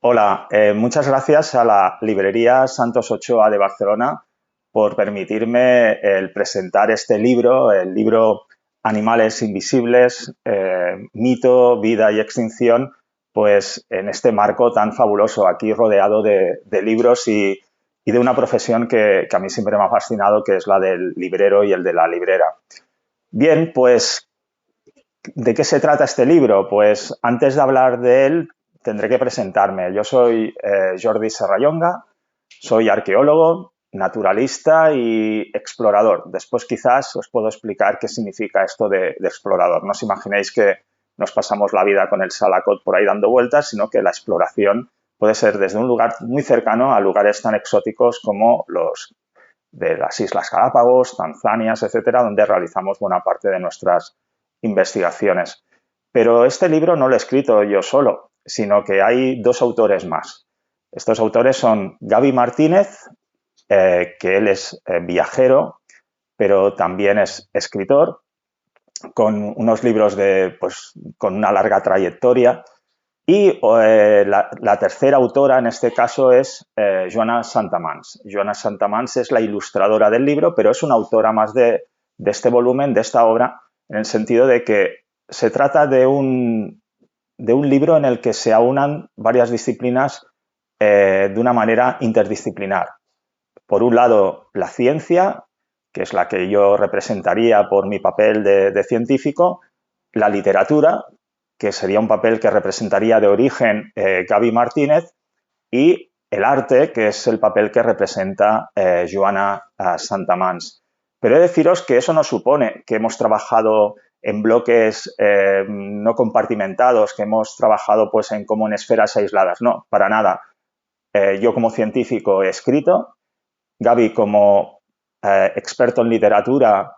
Hola, muchas gracias a la librería Santos Ochoa de Barcelona por permitirme el presentar este libro, el libro Animales Invisibles, mito, vida y extinción, pues en este marco tan fabuloso, aquí rodeado de libros y de una profesión que a mí siempre me ha fascinado, que es la del librero y el de la librera. Bien, pues ¿de qué se trata este libro? Pues antes de hablar de él, tendré que presentarme. Yo soy Jordi Serrallonga, soy arqueólogo, naturalista y explorador. Después quizás os puedo explicar qué significa esto de explorador. No os imaginéis que nos pasamos la vida con el salacot por ahí dando vueltas, sino que la exploración puede ser desde un lugar muy cercano a lugares tan exóticos como los de las Islas Galápagos, Tanzania, etcétera, donde realizamos buena parte de nuestras investigaciones. Pero este libro no lo he escrito yo solo, sino que hay dos autores más. Estos autores son Gaby Martínez, que él es viajero, pero también es escritor, con unos libros con una larga trayectoria. Y la tercera autora en este caso es Joana Santamans. Joana Santamans es la ilustradora del libro, pero es una autora más de este volumen, de esta obra, en el sentido de que se trata de un libro en el que se aunan varias disciplinas de una manera interdisciplinar. Por un lado, la ciencia, que es la que yo representaría por mi papel de científico, la literatura, que sería un papel que representaría de origen Gaby Martínez, y el arte, que es el papel que representa Joana Santamans. Pero he de deciros que eso no supone que hemos trabajado en bloques no compartimentados, que hemos trabajado pues como en esferas aisladas. No, para nada. Yo como científico he escrito, Gaby como experto en literatura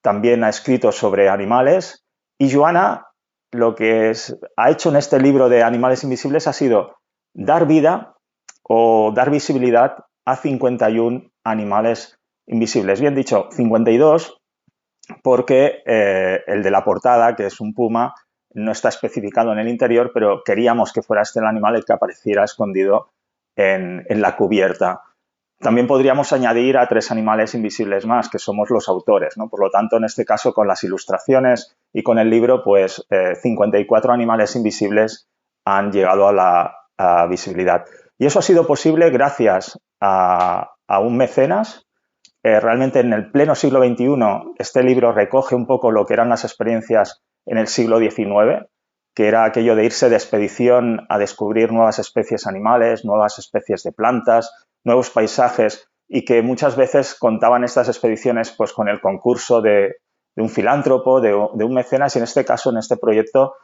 también ha escrito sobre animales y Joana lo que ha hecho en este libro de Animales Invisibles ha sido dar vida o dar visibilidad a 51 animales invisibles. Bien dicho, 52 porque el de la portada, que es un puma, no está especificado en el interior, pero queríamos que fuera este el animal el que apareciera escondido en la cubierta. También podríamos añadir a 3 animales invisibles más, que somos los autores, ¿no? Por lo tanto, en este caso, con las ilustraciones y con el libro, pues 54 animales invisibles han llegado a visibilidad. Y eso ha sido posible gracias a un mecenas. Realmente en el pleno siglo XXI este libro recoge un poco lo que eran las experiencias en el siglo XIX, que era aquello de irse de expedición a descubrir nuevas especies animales, nuevas especies de plantas, nuevos paisajes, y que muchas veces contaban estas expediciones pues con el concurso de un filántropo, de un mecenas, y en este caso, en este proyecto,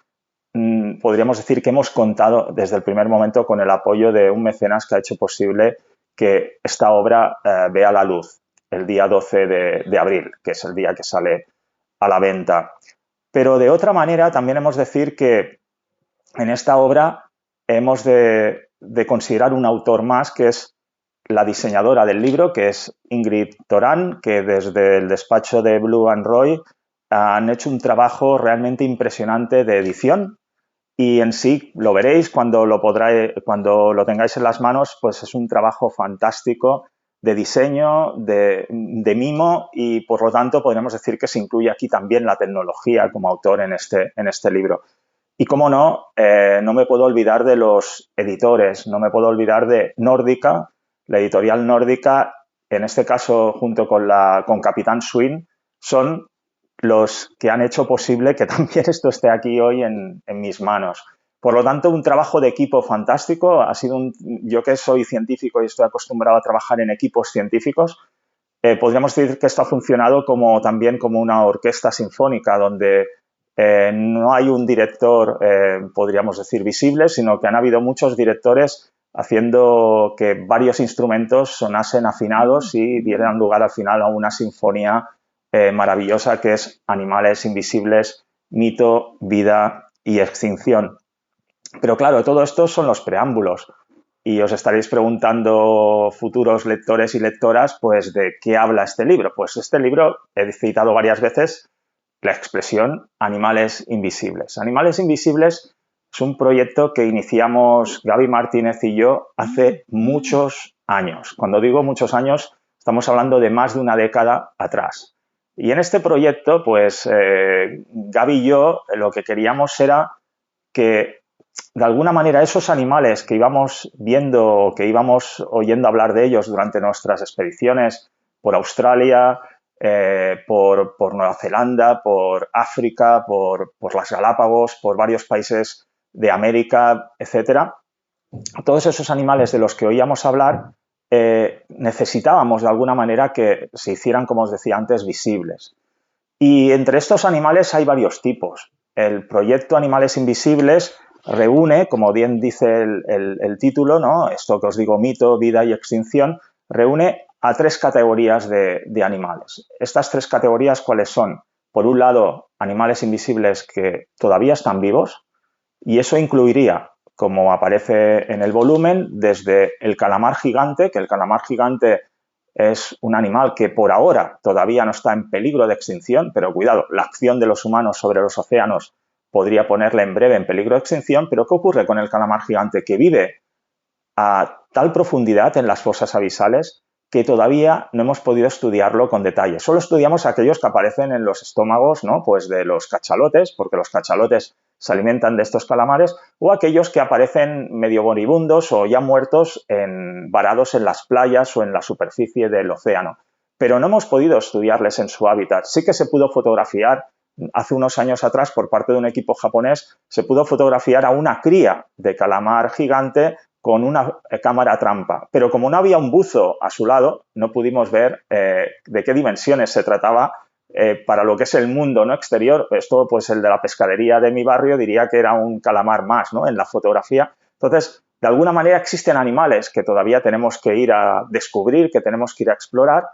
podríamos decir que hemos contado desde el primer momento con el apoyo de un mecenas que ha hecho posible que esta obra vea la luz el día 12 de abril, que es el día que sale a la venta. Pero de otra manera, también hemos de decir que en esta obra hemos de considerar un autor más, que es la diseñadora del libro, que es Ingrid Torán, que desde el despacho de Blue and Roy han hecho un trabajo realmente impresionante de edición y en sí lo veréis cuando cuando lo tengáis en las manos, pues es un trabajo fantástico de diseño, de mimo y por lo tanto podríamos decir que se incluye aquí también la tecnología como autor en este libro. Y cómo no, no me puedo olvidar de los editores, no me puedo olvidar de Nórdica, la editorial Nórdica, en este caso junto con Capitán Swing, son los que han hecho posible que también esto esté aquí hoy en mis manos. Por lo tanto, un trabajo de equipo fantástico. Yo que soy científico y estoy acostumbrado a trabajar en equipos científicos, podríamos decir que esto ha funcionado también como una orquesta sinfónica, donde no hay un director, podríamos decir, visible, sino que han habido muchos directores haciendo que varios instrumentos sonasen afinados y dieran lugar al final a una sinfonía maravillosa que es Animales Invisibles, mito, vida y extinción. Pero claro, todo esto son los preámbulos. Y os estaréis preguntando, futuros lectores y lectoras, pues de qué habla este libro. Pues este libro, he citado varias veces la expresión animales invisibles. Animales invisibles es un proyecto que iniciamos Gaby Martínez y yo hace muchos años. Cuando digo muchos años, estamos hablando de más de una década atrás. Y en este proyecto, pues Gaby y yo lo que queríamos era que de alguna manera esos animales que íbamos viendo, que íbamos oyendo hablar de ellos durante nuestras expediciones por Australia, por Nueva Zelanda, por África, por las Galápagos, por varios países de América, etcétera, todos esos animales de los que oíamos hablar necesitábamos de alguna manera que se hicieran, como os decía antes, visibles. Y entre estos animales hay varios tipos. El proyecto Animales Invisibles reúne, como bien dice el título, ¿no? Esto que os digo, mito, vida y extinción, reúne a tres categorías de animales. Estas tres categorías, ¿cuáles son? Por un lado, animales invisibles que todavía están vivos, y eso incluiría, como aparece en el volumen, desde el calamar gigante, que el calamar gigante es un animal que por ahora todavía no está en peligro de extinción, pero cuidado, la acción de los humanos sobre los océanos podría ponerle en breve en peligro de extinción, pero ¿qué ocurre con el calamar gigante? Que vive a tal profundidad en las fosas abisales que todavía no hemos podido estudiarlo con detalle. Solo estudiamos aquellos que aparecen en los estómagos, ¿no? Pues de los cachalotes, porque los cachalotes se alimentan de estos calamares, o aquellos que aparecen medio moribundos o ya muertos varados en las playas o en la superficie del océano. Pero no hemos podido estudiarles en su hábitat. Sí que se pudo fotografiar hace unos años atrás por parte de un equipo japonés, se pudo fotografiar a una cría de calamar gigante con una cámara trampa. Pero como no había un buzo a su lado, no pudimos ver de qué dimensiones se trataba para lo que es el mundo, ¿no?, exterior. Esto, pues el de la pescadería de mi barrio diría que era un calamar más, ¿no?, en la fotografía. Entonces, de alguna manera existen animales que todavía tenemos que ir a descubrir, que tenemos que ir a explorar,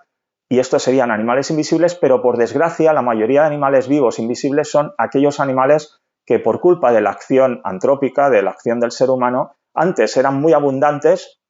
y estos serían animales invisibles, pero por desgracia la mayoría de animales vivos invisibles son aquellos animales que por culpa de la acción antrópica, de la acción del ser humano, antes eran muy abundantes.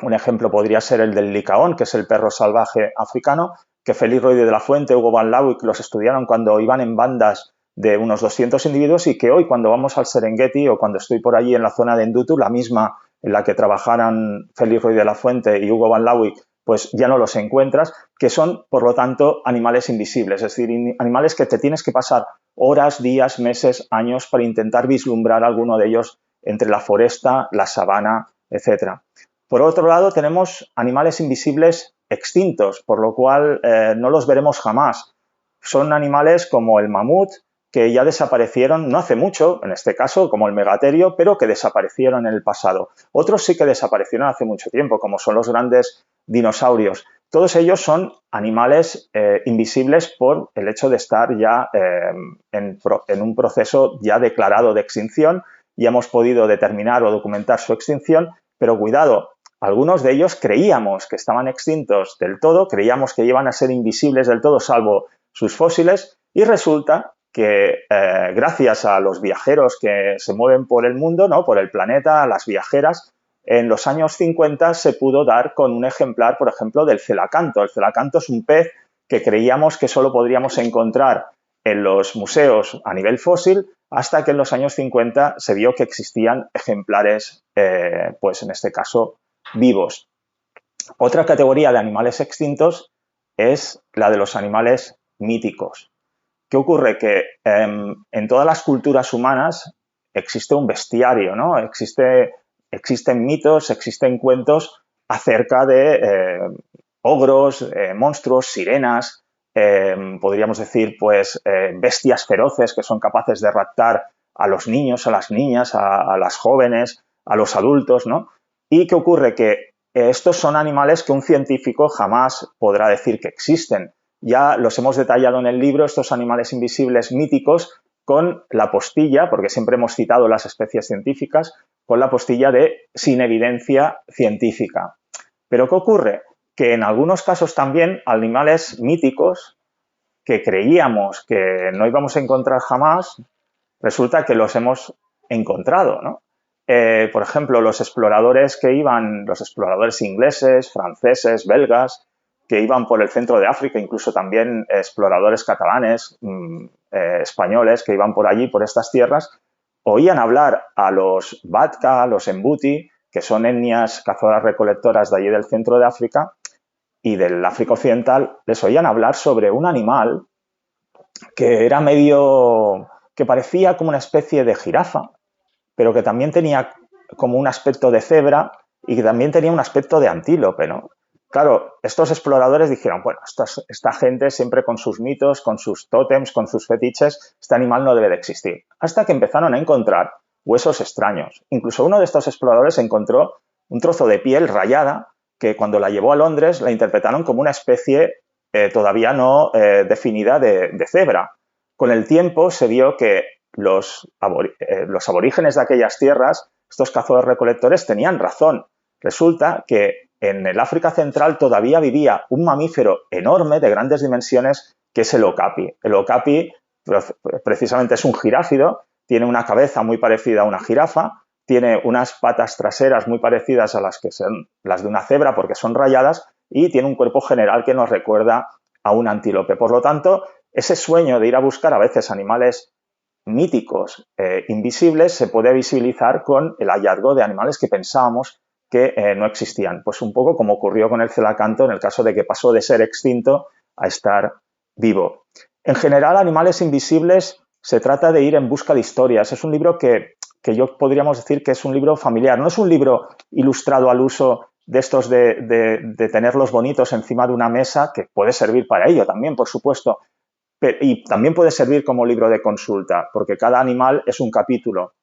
Un ejemplo podría ser el del licaón, que es el perro salvaje africano, que Félix Roy de la Fuente, Hugo Van Lawick los estudiaron cuando iban en bandas de unos 200 individuos, y que hoy, cuando vamos al Serengeti o cuando estoy por allí en la zona de Endutu, la misma en la que trabajaran Félix Roy de la Fuente y Hugo Van Lawick, pues ya no los encuentras, que son, por lo tanto, animales invisibles, es decir, animales que te tienes que pasar horas, días, meses, años para intentar vislumbrar alguno de ellos entre la foresta, la sabana, etcétera. Por otro lado, tenemos animales invisibles extintos, por lo cual no los veremos jamás. Son animales como el mamut, que ya desaparecieron no hace mucho, en este caso, como el megaterio, pero que desaparecieron en el pasado. Otros sí que desaparecieron hace mucho tiempo, como son los grandes dinosaurios. Todos ellos son animales invisibles por el hecho de estar ya en un proceso ya declarado de extinción. Ya hemos podido determinar o documentar su extinción, pero cuidado, algunos de ellos creíamos que estaban extintos del todo, creíamos que iban a ser invisibles del todo, salvo sus fósiles, y resulta que gracias a los viajeros que se mueven por el mundo, ¿no?, por el planeta, a las viajeras, en los años 50 se pudo dar con un ejemplar, por ejemplo, del celacanto. El celacanto es un pez que creíamos que solo podríamos encontrar en los museos a nivel fósil, hasta que en los años 50 se vio que existían ejemplares, pues en este caso, vivos. Otra categoría de animales extintos es la de los animales míticos. ¿Qué ocurre? Que en todas las culturas humanas existe un bestiario, ¿no? Existen mitos, existen cuentos acerca de ogros, monstruos, sirenas, podríamos decir, pues, bestias feroces que son capaces de raptar a los niños, a las niñas, a las jóvenes, a los adultos, ¿no? ¿Y qué ocurre? Que estos son animales que un científico jamás podrá decir que existen. Ya los hemos detallado en el libro, estos animales invisibles míticos, con la postilla, porque siempre hemos citado las especies científicas, con la postilla de sin evidencia científica. ¿Pero qué ocurre? Que en algunos casos también animales míticos que creíamos que no íbamos a encontrar jamás, resulta que los hemos encontrado, ¿no? Por ejemplo, los exploradores ingleses, franceses, belgas, que iban por el centro de África, incluso también exploradores catalanes, españoles, que iban por allí, por estas tierras, oían hablar a los Batka, a los Mbuti, que son etnias cazadoras recolectoras de allí del centro de África y del África Occidental, les oían hablar sobre un animal que era medio, que parecía como una especie de jirafa, pero que también tenía como un aspecto de cebra y que también tenía un aspecto de antílope, ¿no? Claro, estos exploradores dijeron, bueno, esta gente siempre con sus mitos, con sus tótems, con sus fetiches, este animal no debe de existir. Hasta que empezaron a encontrar huesos extraños. Incluso uno de estos exploradores encontró un trozo de piel rayada que cuando la llevó a Londres la interpretaron como una especie todavía no definida de cebra. Con el tiempo se vio que los aborígenes de aquellas tierras, estos cazadores recolectores, tenían razón. Resulta que en el África Central todavía vivía un mamífero enorme de grandes dimensiones que es el okapi. El okapi precisamente es un giráfido, tiene una cabeza muy parecida a una jirafa, tiene unas patas traseras muy parecidas a las que son las de una cebra porque son rayadas y tiene un cuerpo general que nos recuerda a un antílope. Por lo tanto, ese sueño de ir a buscar a veces animales míticos, invisibles, se puede visibilizar con el hallazgo de animales que pensábamos que no existían. Pues un poco como ocurrió con el celacanto en el caso de que pasó de ser extinto a estar vivo. En general, Animales Invisibles se trata de ir en busca de historias. Es un libro que yo podríamos decir que es un libro familiar. No es un libro ilustrado al uso de estos de tenerlos bonitos encima de una mesa, que puede servir para ello también, por supuesto, y también puede servir como libro de consulta, porque cada animal es un capítulo.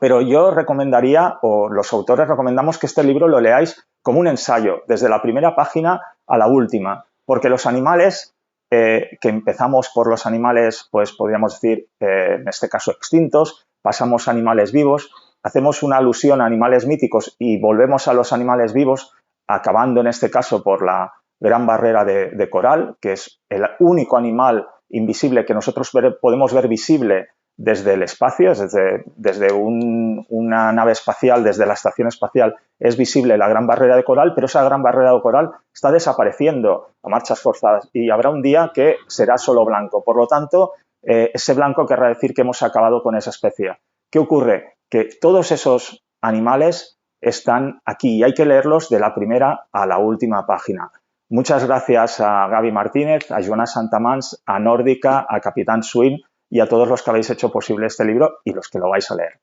Pero yo recomendaría, o los autores recomendamos, que este libro lo leáis como un ensayo, desde la primera página a la última, porque los animales, que empezamos por los animales, pues podríamos decir, en este caso extintos, pasamos a animales vivos, hacemos una alusión a animales míticos y volvemos a los animales vivos, acabando en este caso por la gran barrera de coral, que es el único animal invisible que nosotros podemos ver visible desde el espacio, desde una nave espacial, desde la estación espacial, es visible la gran barrera de coral, pero esa gran barrera de coral está desapareciendo a marchas forzadas y habrá un día que será solo blanco. Por lo tanto, ese blanco querrá decir que hemos acabado con esa especie. ¿Qué ocurre? Que todos esos animales están aquí y hay que leerlos de la primera a la última página. Muchas gracias a Gaby Martínez, a Joana Santamans, a Nórdica, a Capitán Swing y a todos los que habéis hecho posible este libro y los que lo vais a leer.